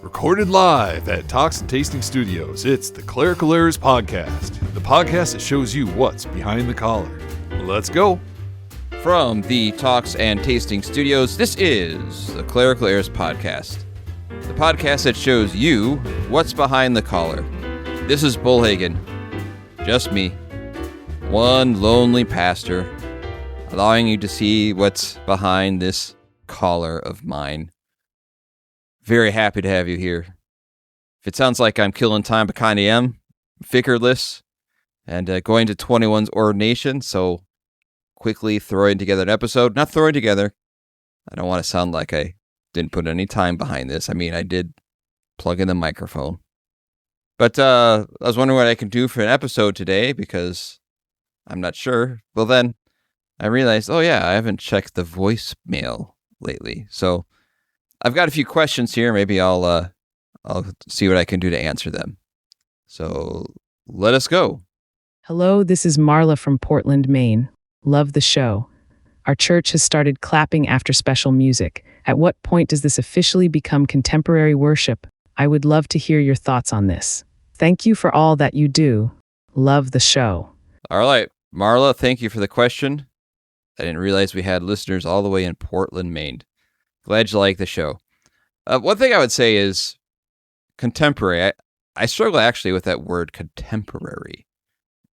Recorded live at Talks and Tasting Studios, it's the Clerical Errors Podcast, the podcast that shows you what's behind the collar. Let's go. From the Talks and Tasting Studios, this is the Clerical Errors Podcast, the podcast that shows you what's behind the collar. This is Bollhagen, just me, one lonely pastor, allowing you to see what's behind this collar of mine. Very happy to have you here. If it sounds like I'm killing time, I kind of am. Vicarless and going to 21's ordination, so quickly throwing together an episode. Not throwing together. I don't want to sound like I didn't put any time behind this. I mean, I did plug in the microphone. But I was wondering what I can do for an episode today because I'm not sure. Well, then I realized, oh yeah, I haven't checked the voicemail lately. So I've got a few questions here. Maybe I'll see what I can do to answer them. So let us go. Hello, this is Marla from Portland, Maine. Love the show. Our church has started clapping after special music. At what point does this officially become contemporary worship? I would love to hear your thoughts on this. Thank you for all that you do. Love the show. All right, Marla, thank you for the question. I didn't realize we had listeners all the way in Portland, Maine. Glad you like the show. One thing I would say is contemporary. I struggle actually with that word contemporary.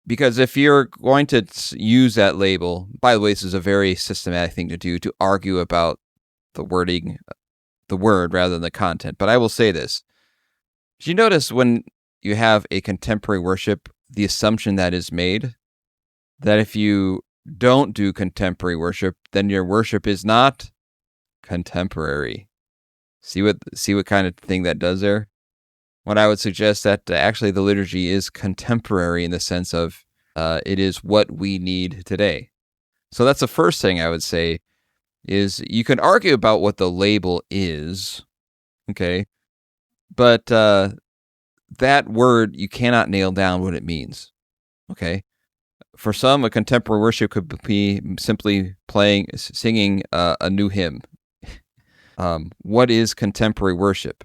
Because if you're going to use that label, by the way, this is a very systematic thing to do, to argue about the wording, the word rather than the content. But I will say this. Did you notice when you have a contemporary worship, the assumption that is made, that if you don't do contemporary worship, then your worship is not contemporary. See what kind of thing that does there? What I would suggest that actually the liturgy is contemporary in the sense of it is what we need today. So that's the first thing I would say is you can argue about what the label is, okay? But that word, you cannot nail down what it means, okay? For some, a contemporary worship could be simply singing a new hymn. What is contemporary worship?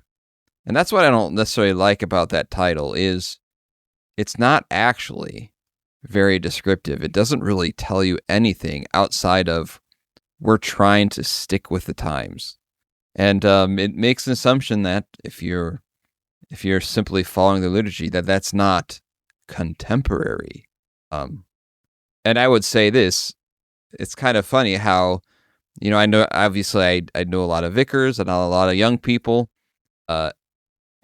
And that's what I don't necessarily like about that title is it's not actually very descriptive. It doesn't really tell you anything outside of we're trying to stick with the times. And it makes an assumption that if you're simply following the liturgy, that's not contemporary. And I would say this, it's kind of funny how, I know, obviously, I know a lot of vicars and a lot of young people,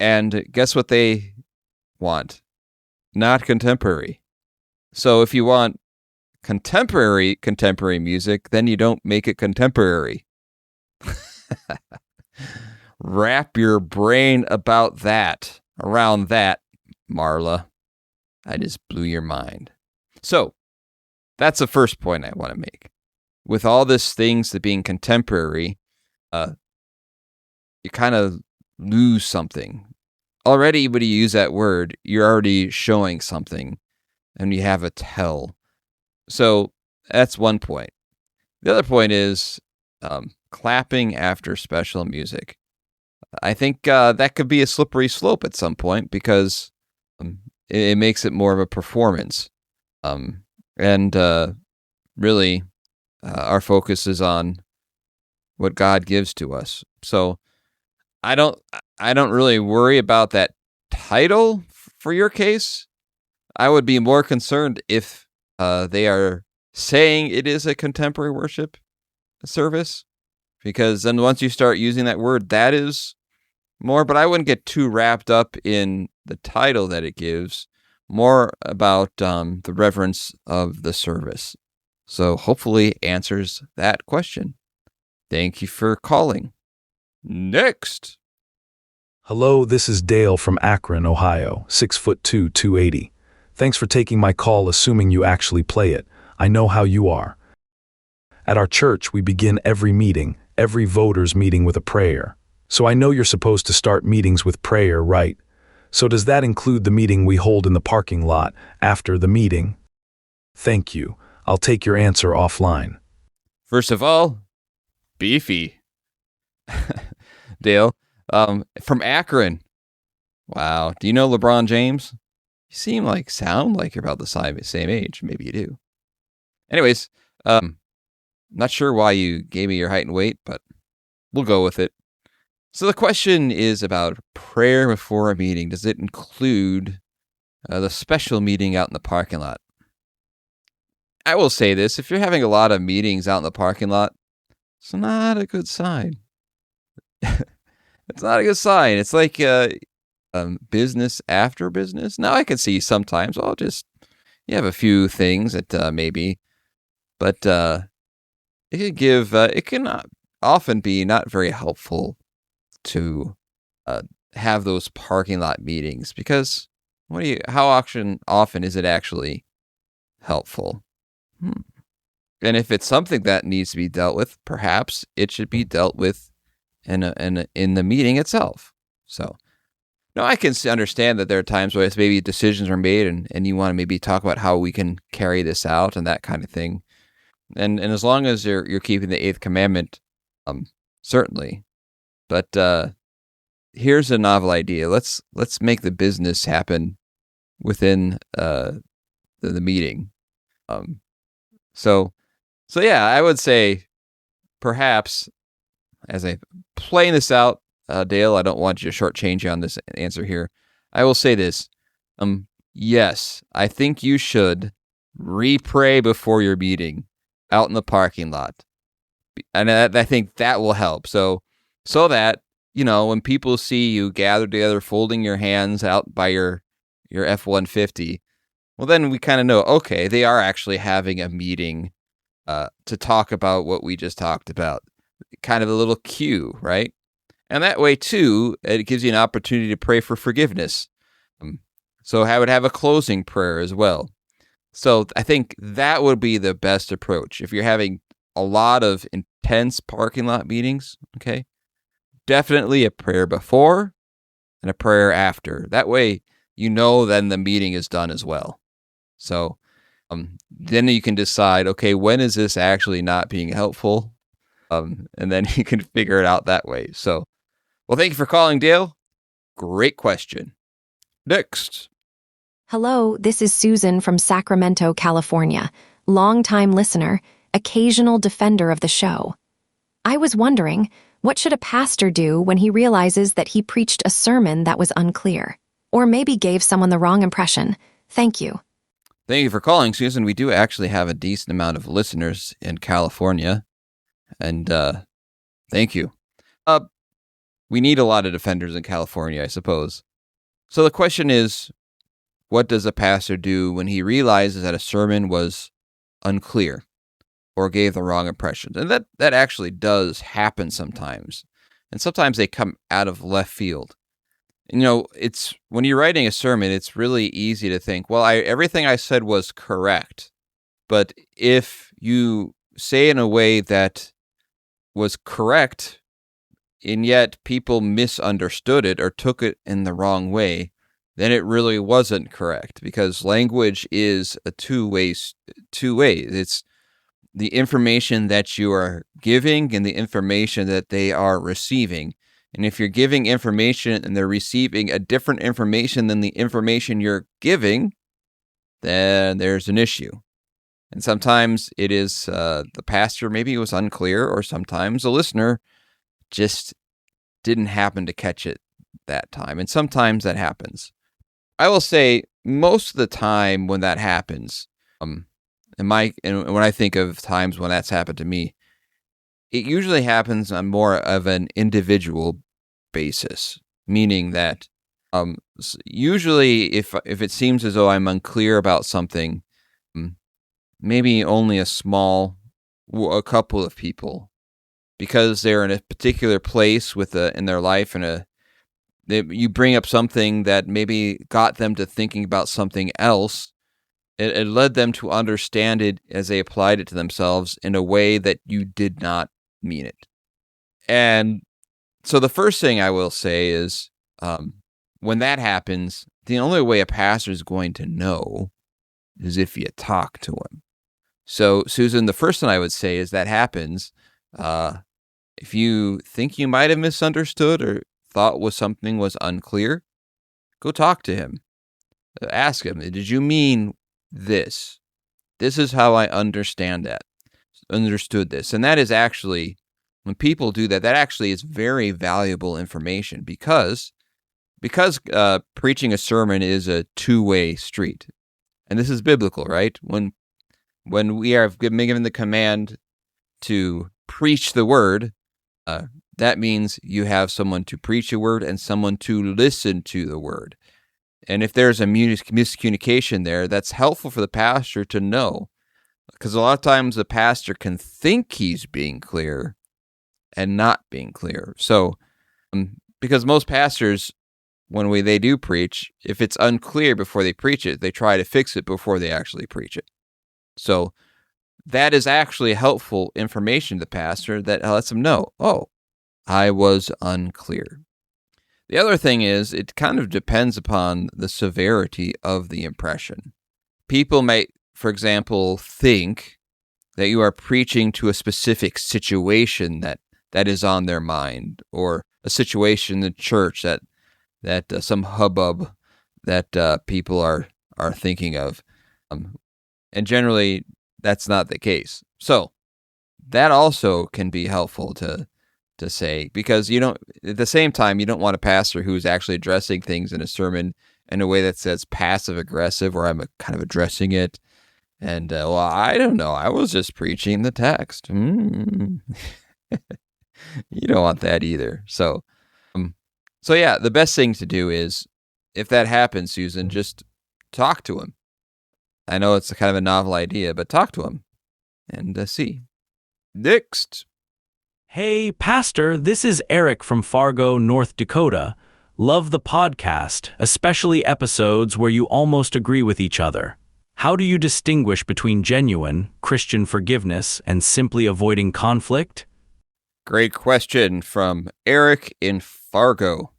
and guess what they want? Not contemporary. So if you want contemporary music, then you don't make it contemporary. Wrap your brain around that, Marla. I just blew your mind. So that's the first point I want to make. With all this things to being contemporary, you kind of lose something. Already when you use that word, you're already showing something, and you have a tell. So that's one point. The other point is clapping after special music. I think that could be a slippery slope at some point because it makes it more of a performance. And really, our focus is on what God gives to us. So I don't really worry about that title for your case. I would be more concerned if they are saying it is a contemporary worship service, because then once you start using that word, that is more, but I wouldn't get too wrapped up in the title that it gives, more about the reverence of the service. So hopefully answers that question. Thank you for calling. Next. Hello, this is Dale from Akron, Ohio, 6'2", 280. Thanks for taking my call, assuming you actually play it. I know how you are. At our church, we begin every voters meeting with a prayer. So I know you're supposed to start meetings with prayer, right? So does that include the meeting we hold in the parking lot after the meeting? Thank you. I'll take your answer offline. First of all, beefy. Dale, From Akron. Wow. Do you know LeBron James? You sound like you're about the same age. Maybe you do. Anyways, not sure why you gave me your height and weight, but we'll go with it. So the question is about prayer before a meeting. Does it include the special meeting out in the parking lot? I will say this. If you're having a lot of meetings out in the parking lot, it's not a good sign. It's not a good sign. It's like business after business. Now, I can see sometimes you have a few things that maybe, but it can often be not very helpful to have those parking lot meetings because how often is it actually helpful? And if it's something that needs to be dealt with, perhaps it should be dealt with in the meeting itself. So, no, I can understand that there are times where maybe decisions are made and you want to maybe talk about how we can carry this out and that kind of thing. And as long as you're keeping the eighth commandment, certainly. But here's a novel idea. Let's make the business happen within the meeting. So yeah, I would say perhaps as I playing this out, Dale, I don't want you to shortchange you on this answer here. I will say this. Yes, I think you should re-pray before your meeting out in the parking lot. And I think that will help. So that, when people see you gathered together, folding your hands out by your F-150, well, then we kind of know, okay, they are actually having a meeting to talk about what we just talked about. Kind of a little cue, right? And that way, too, it gives you an opportunity to pray for forgiveness. So I would have a closing prayer as well. So I think that would be the best approach. If you're having a lot of intense parking lot meetings, okay, definitely a prayer before and a prayer after. That way, then the meeting is done as well. So then you can decide, okay, when is this actually not being helpful? And then you can figure it out that way. So, well, thank you for calling, Dale. Great question. Next. Hello, this is Susan from Sacramento, California. Longtime listener, occasional defender of the show. I was wondering, what should a pastor do when he realizes that he preached a sermon that was unclear? Or maybe gave someone the wrong impression? Thank you. Thank you for calling, Susan. We do actually have a decent amount of listeners in California. And thank you. We need a lot of defenders in California, I suppose. So the question is, what does a pastor do when he realizes that a sermon was unclear or gave the wrong impressions? And that actually does happen sometimes. And sometimes they come out of left field. It's when you're writing a sermon, it's really easy to think, well, everything I said was correct. But if you say in a way that was correct, and yet people misunderstood it or took it in the wrong way, then it really wasn't correct, because language is a two ways. It's the information that you are giving and the information that they are receiving. And if you're giving information and they're receiving a different information than the information you're giving, then there's an issue. And sometimes it is the pastor maybe was unclear, or sometimes the listener just didn't happen to catch it that time. And sometimes that happens. I will say most of the time when that happens, and when I think of times when that's happened to me, it usually happens on more of an individual basis, meaning that usually if it seems as though I'm unclear about something, maybe only a couple of people, because they're in a particular place in their life, and you bring up something that maybe got them to thinking about something else. It led them to understand it as they applied it to themselves in a way that you did not mean it. And so the first thing I will say is, when that happens, the only way a pastor is going to know is if you talk to him. So, Susan, the first thing I would say is that happens. If you think you might have misunderstood or thought something was unclear, go talk to him. Ask him, did you mean this? This is how I understood this. And that is actually, when people do that, that actually is very valuable information because preaching a sermon is a two-way street. And this is biblical, right? When we are given the command to preach the word, that means you have someone to preach the word and someone to listen to the word. And if there's a miscommunication there, that's helpful for the pastor to know. Because a lot of times the pastor can think he's being clear and not being clear. So, because most pastors, when they do preach, if it's unclear before they preach it, they try to fix it before they actually preach it. So that is actually helpful information to the pastor that lets him know, oh, I was unclear. The other thing is, it kind of depends upon the severity of the impression. People may, for example, think that you are preaching to a specific situation that is on their mind, or a situation in the church that some hubbub that people are thinking of. And generally, that's not the case. So that also can be helpful to say, because at the same time, you don't want a pastor who's actually addressing things in a sermon in a way that says passive aggressive, or I'm kind of addressing it. And, well, I don't know. I was just preaching the text. You don't want that either. So yeah, the best thing to do is, if that happens, Susan, just talk to him. I know it's kind of a novel idea, but talk to him and see. Next. Hey, Pastor, this is Eric from Fargo, North Dakota. Love the podcast, especially episodes where you almost agree with each other. How do you distinguish between genuine Christian forgiveness and simply avoiding conflict? Great question from Eric in Fargo.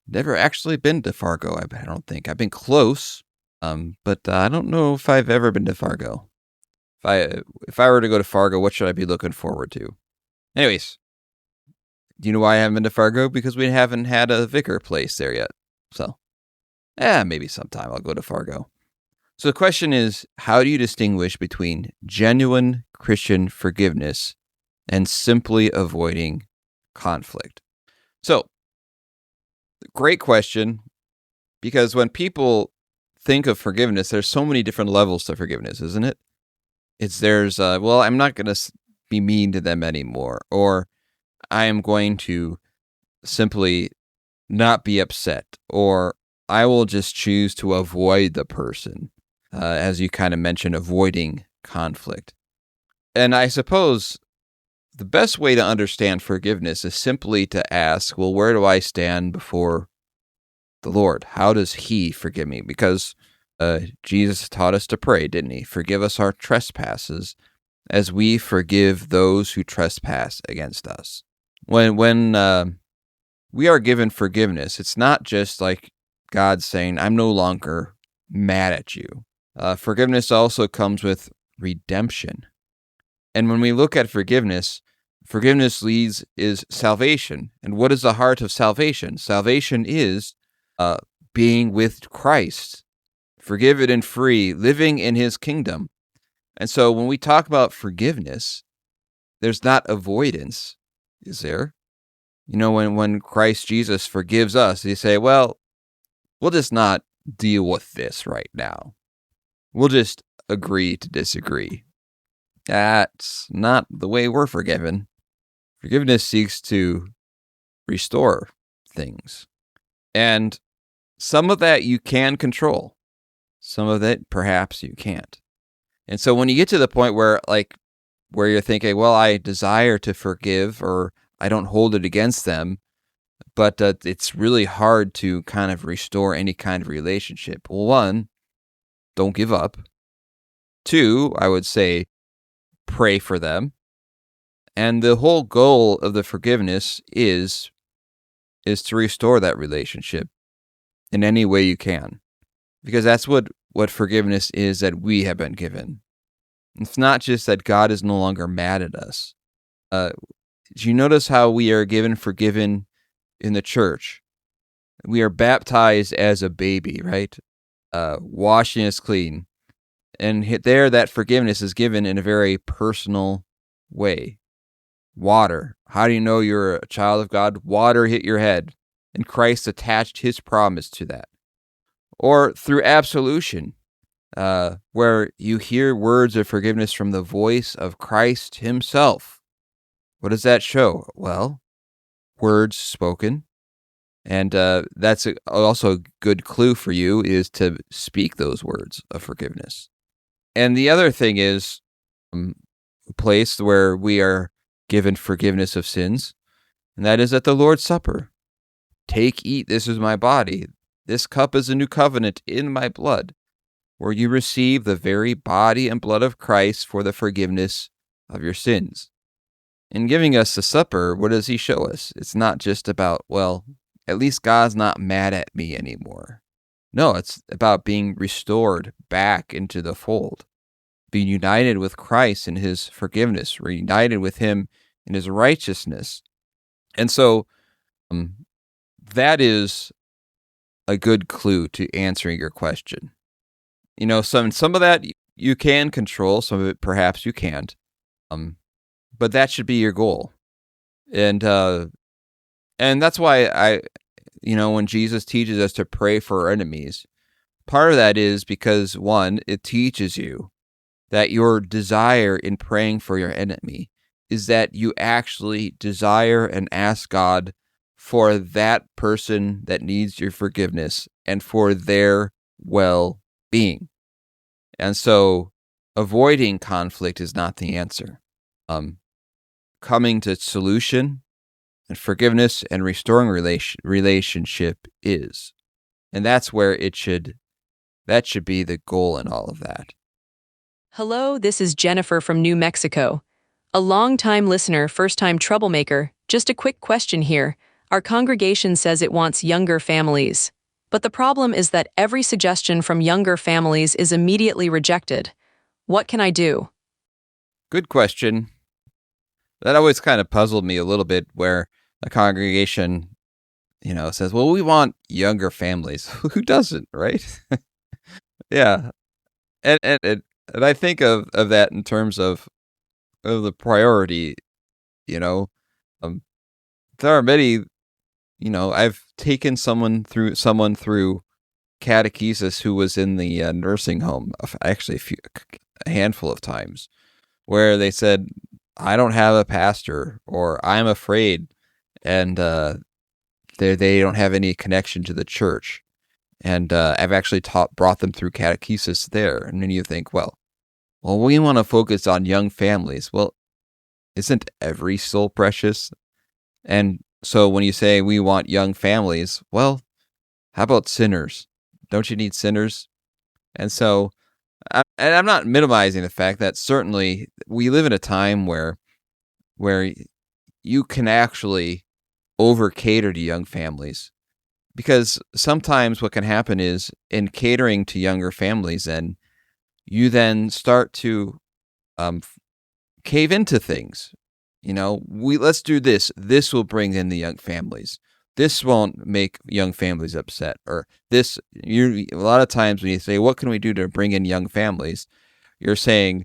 Never actually been to Fargo, I don't think. I've been close, but I don't know if I've ever been to Fargo. If I were to go to Fargo, what should I be looking forward to? Anyways, do you know why I haven't been to Fargo? Because we haven't had a vicar place there yet. So, maybe sometime I'll go to Fargo. So the question is, how do you distinguish between genuine Christian forgiveness and simply avoiding conflict? So, great question, because when people think of forgiveness, there's so many different levels to forgiveness, isn't it? I'm not going to be mean to them anymore, or I am going to simply not be upset, or I will just choose to avoid the person, as you kind of mentioned, avoiding conflict. And I suppose the best way to understand forgiveness is simply to ask, well, where do I stand before the Lord? How does He forgive me? Because Jesus taught us to pray, didn't He? Forgive us our trespasses as we forgive those who trespass against us. When we are given forgiveness, it's not just like God saying, I'm no longer mad at you. Forgiveness also comes with redemption. And when we look at forgiveness is salvation. And what is the heart of salvation? Salvation is being with Christ, forgiven and free, living in His kingdom. And so when we talk about forgiveness, there's not avoidance, is there? When Christ Jesus forgives us, He say, well, we'll just not deal with this right now. We'll just agree to disagree. That's not the way we're forgiven. Forgiveness seeks to restore things. And some of that you can control. Some of that perhaps you can't. And so when you get to the point where you're thinking, well, I desire to forgive, or I don't hold it against them, but it's really hard to kind of restore any kind of relationship. Well, one, don't give up. Two, I would say, pray for them. And the whole goal of the forgiveness is to restore that relationship in any way you can. Because that's what forgiveness is that we have been given. It's not just that God is no longer mad at us. Do you notice how we are forgiven in the church. We are baptized as a baby, right? Washing us clean. And there, that forgiveness is given in a very personal way. Water. How do you know you're a child of God? Water hit your head, and Christ attached his promise to that. Or through absolution, where you hear words of forgiveness from the voice of Christ himself. What does that show? Well, words spoken. And that's also a good clue for you, is to speak those words of forgiveness. And the other thing is a place where we are given forgiveness of sins, and that is at the Lord's Supper. Take, eat, this is my body. This cup is a new covenant in my blood, where you receive the very body and blood of Christ for the forgiveness of your sins. In giving us the supper, what does he show us? It's not just about, well, at least God's not mad at me anymore. No, it's about being restored back into the fold, being united with Christ in his forgiveness, reunited with him in his righteousness. And so that is a good clue to answering your question. You know, some of that you can control, some of it perhaps you can't. But that should be your goal. And that's why when Jesus teaches us to pray for our enemies, part of that is because, one, it teaches you that your desire in praying for your enemy is that you actually desire and ask God for that person that needs your forgiveness and for their well-being. And so avoiding conflict is not the answer. Coming to solution and forgiveness and restoring relationship is. And that's where that should be the goal in all of that. Hello, this is Jennifer from New Mexico. A long-time listener, first-time troublemaker. Just a quick question here. Our congregation says it wants younger families. But the problem is that every suggestion from younger families is immediately rejected. What can I do? Good question. That always kind of puzzled me a little bit, where a congregation, says, well, we want younger families. Who doesn't, right? Yeah. And I think of that in terms of the priority, there are many, I've taken someone through catechesis who was in the nursing home, actually a handful of times, where they said, I don't have a pastor, or I'm afraid, and they don't have any connection to the church. And I've actually brought them through catechesis there. And then you think, well, we want to focus on young families. Well, isn't every soul precious? And so when you say we want young families, well, how about sinners? Don't you need sinners? And so, and I'm not minimizing the fact that certainly we live in a time where you can actually over cater to young families. Because sometimes what can happen is, in catering to younger families, and you then start to cave into things. Let's do this. This will bring in the young families. This won't make young families upset. Or this, a lot of times when you say, what can we do to bring in young families? You're saying,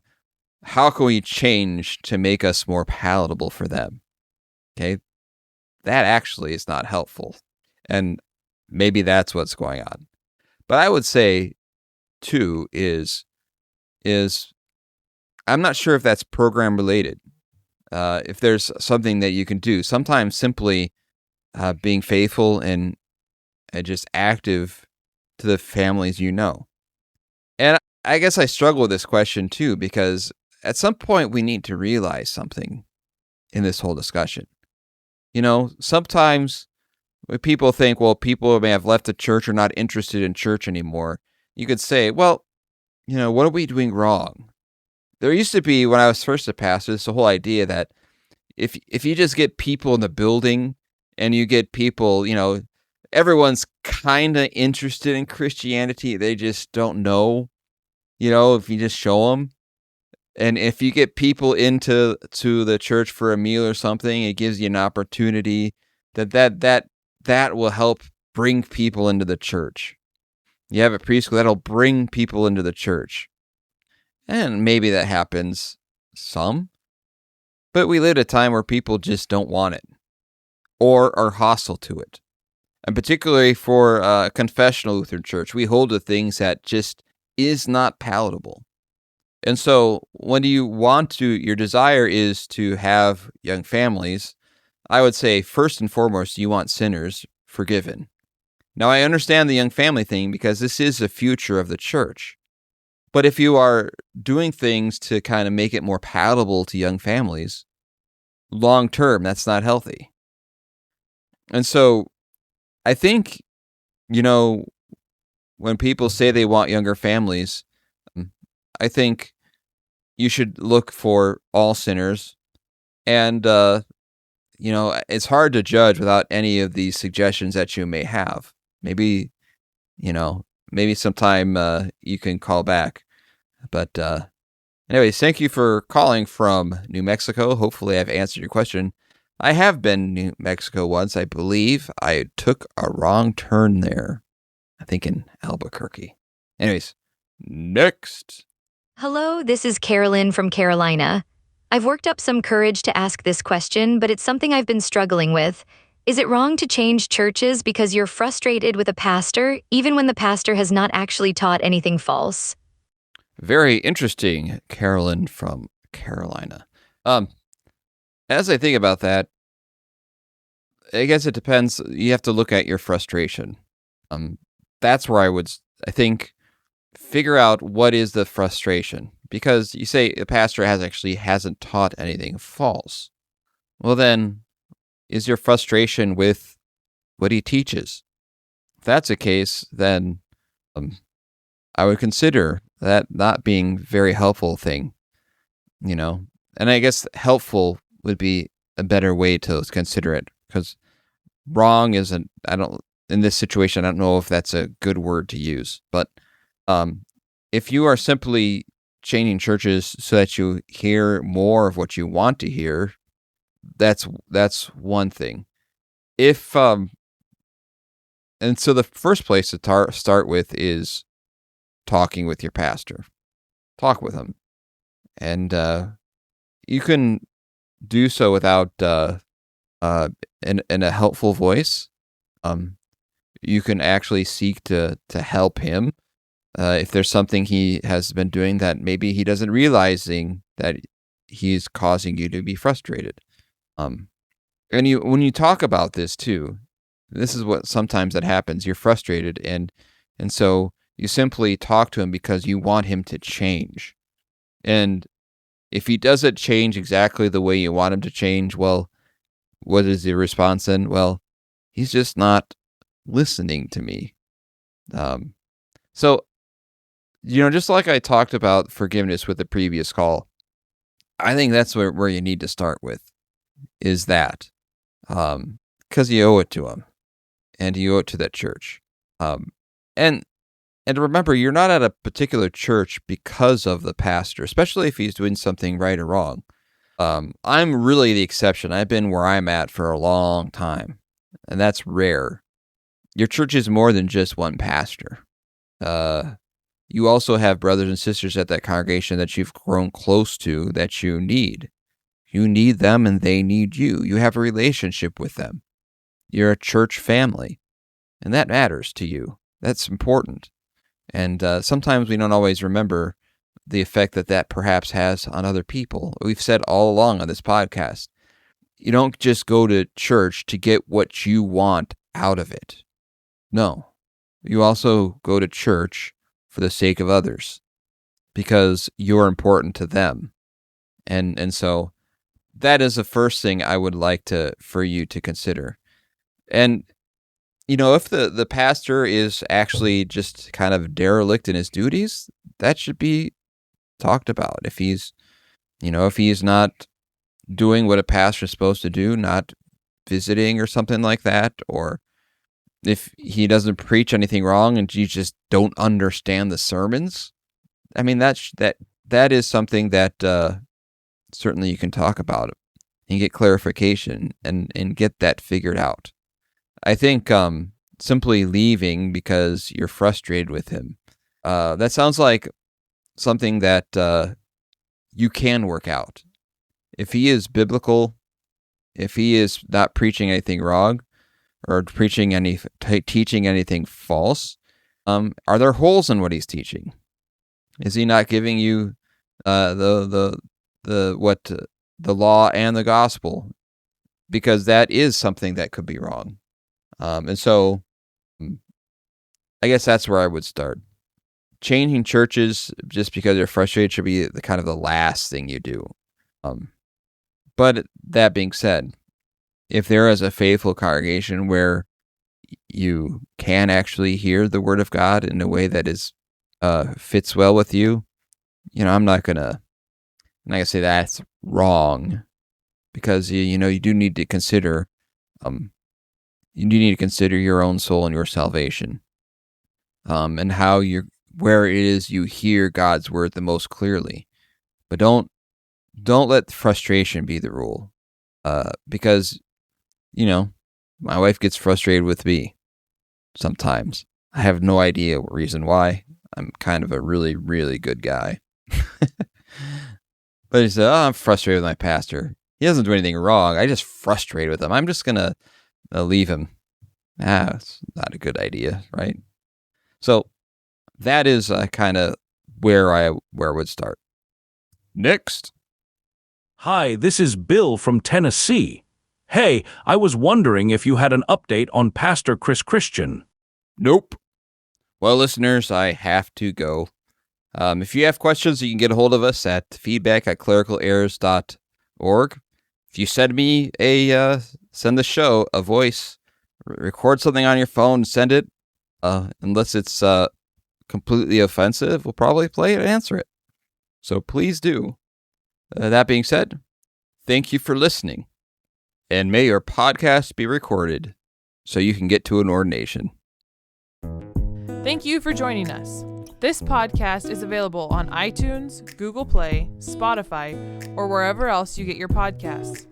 how can we change to make us more palatable for them? Okay, that actually is not helpful. And maybe that's what's going on. But I would say, too, is I'm not sure if that's program related. If there's something that you can do, sometimes simply being faithful and just active to the families you know. And I guess I struggle with this question, too, because at some point we need to realize something in this whole discussion. Sometimes when people think, well, people may have left the church or not interested in church anymore, you could say, well, what are we doing wrong? There used to be, when I was first a pastor, this whole idea that if you just get people in the building and you get people, everyone's kind of interested in Christianity, they just don't know, if you just show them. And if you get people into the church for a meal or something, it gives you an opportunity that that will help bring people into the church. You have a preschool that'll bring people into the church. And maybe that happens some, but we live at a time where people just don't want it or are hostile to it. And particularly for a confessional Lutheran church, we hold to things that just is not palatable. And so when your desire is to have young families, I would say first and foremost, you want sinners forgiven. Now, I understand the young family thing because this is the future of the church. But if you are doing things to kind of make it more palatable to young families, long term, that's not healthy. And so I think, when people say they want younger families, I think you should look for all sinners. And, it's hard to judge without any of these suggestions that you may have. Maybe sometime you can call back. But anyways, thank you for calling from New Mexico. Hopefully I've answered your question. I have been to New Mexico once. I believe I took a wrong turn there. I think in Albuquerque. Anyways, next. Hello, this is Carolyn from Carolina. I've worked up some courage to ask this question, but it's something I've been struggling with. Is it wrong to change churches because you're frustrated with a pastor, even when the pastor has not actually taught anything false? Very interesting, Carolyn from Carolina. As I think about that, I guess it depends. You have to look at your frustration. That's where I think, figure out what is the frustration. Because you say the pastor hasn't taught anything false. Well then, is your frustration with what he teaches? If that's the case, then I would consider that not being very helpful thing, And I guess helpful would be a better way to consider it, because wrong isn't, in this situation, I don't know if that's a good word to use. But if you are simply changing churches so that you hear more of what you want to hear, that's one thing. And so the first place to start with is talking with your pastor. Talk with him. And you can do so without in a helpful voice. You can actually seek to help him if there's something he has been doing that maybe he doesn't realizing that he's causing you to be frustrated. And when you talk about this too, this is what sometimes that happens. You're frustrated, and so you simply talk to him because you want him to change. And if he doesn't change exactly the way you want him to change, well, what is the response then? Well, he's just not listening to me. So, just like I talked about forgiveness with the previous call, I think that's where you need to start with, is that. Because you owe it to him, and you owe it to that church. And remember, you're not at a particular church because of the pastor, especially if he's doing something right or wrong. I'm really the exception. I've been where I'm at for a long time, and that's rare. Your church is more than just one pastor. You also have brothers and sisters at that congregation that you've grown close to that you need. You need them, and they need you. You have a relationship with them. You're a church family, and that matters to you. That's important. And sometimes we don't always remember the effect that perhaps has on other people. We've said all along on this podcast, you don't just go to church to get what you want out of it. No, you also go to church for the sake of others, because you're important to them. And so that is the first thing I would like for you to consider. And if the pastor is actually just kind of derelict in his duties, that should be talked about. If he's not doing what a pastor is supposed to do, not visiting or something like that, or if he doesn't preach anything wrong and you just don't understand the sermons, I mean, that is something that certainly you can talk about and get clarification and get that figured out. I think simply leaving because you're frustrated with him, that sounds like something that you can work out. If he is biblical, if he is not preaching anything wrong or teaching anything false, are there holes in what he's teaching? Is he not giving you the law and the gospel? Because that is something that could be wrong. And so I guess that's where I would start. Changing churches just because you're frustrated should be the kind of the last thing you do. But that being said, if there is a faithful congregation where you can actually hear the word of God in a way that is fits well with you, I'm not gonna say that's wrong, because you do need to consider your own soul and your salvation, and where it is you hear God's word the most clearly. But don't let frustration be the rule, because my wife gets frustrated with me sometimes. I have no idea what reason why. I'm kind of a really, really good guy. But he said, I'm frustrated with my pastor. He doesn't do anything wrong. I just frustrated with him. I'm just going to leave him. It's not a good idea, right? So that is kind of where I would start. Next. Hi, this is Bill from Tennessee. Hey, I was wondering if you had an update on Pastor Chris Christian. Nope. Well, listeners, I have to go. If you have questions, you can get a hold of us at feedback@clericalerrors.org. If you send the show a voice, record something on your phone, send it. Unless it's completely offensive, we'll probably play it and answer it. So please do. That being said, thank you for listening. And may your podcast be recorded so you can get to an ordination. Thank you for joining us. This podcast is available on iTunes, Google Play, Spotify, or wherever else you get your podcasts.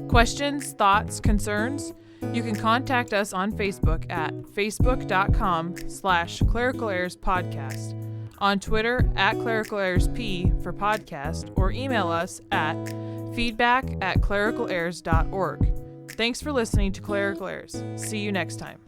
Questions, thoughts, concerns? You can contact us on Facebook at facebook.com/clericalerrorspodcast, on Twitter @clericalerrorsp for podcast, or email us at feedback@clericalerrors.org. Thanks for listening to Clerical Errors. See you next time.